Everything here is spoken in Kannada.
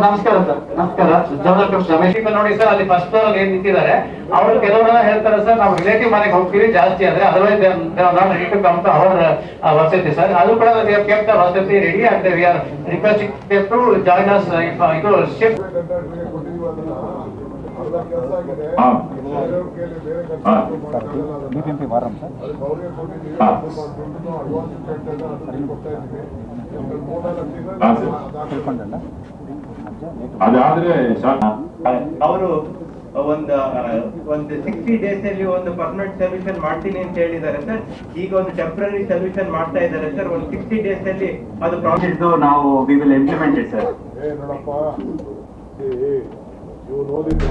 ನಮಸ್ಕಾರ ಸರ್, ನಮಸ್ಕಾರ. ರಮೇಶ್ ನೋಡಿ ಸರ್, ಅಲ್ಲಿ ಫಸ್ಟ್ ಫ್ಲೋರ್ ಏನ್ ನಿಂತಿದ್ದಾರೆ ಅವರು ಕೆಲವರೆಲ್ಲ ಹೇಳ್ತಾರೆ ಸರ್, ನಾವು ರಿಲೇಟಿವ್ ಮನೆಗೆ ಹೋಗ್ತೀವಿ ಜಾಸ್ತಿ ಅಂದ್ರೆ, otherwise not ready to come to our ವಸತಿ ಸರ್. ಅದು ಕೂಡ ಕೆಪ್ಟ್ ವಸತಿ ready and we are requesting to join us ಇದು ಶಿಫ್ಟ್. ಅದಾದ್ರೆ ಅವರು ಒಂದು 60 days ಅಲ್ಲಿ ಒಂದು ಪರ್ಮನೆಂಟ್ ಸೊಲ್ಯೂಷನ್ ಮಾಡ್ತೀನಿ ಅಂತ ಹೇಳಿದ್ದಾರೆ ಸರ್. ಈಗ ಒಂದು ಟೆಂಪರರಿ ಸೊಲ್ಯೂಷನ್ ಮಾಡ್ತಾ ಇದ್ದಾರೆ ಸರ್. ಒಂದು 60 days ಅಲ್ಲಿ ಅದು ಪ್ರಾಜೆಕ್ಟ್ ನಾವು we will implement it sir. ನೋಡಪ್ಪ, ನೀವು ನೋಡಿದ್ರೆ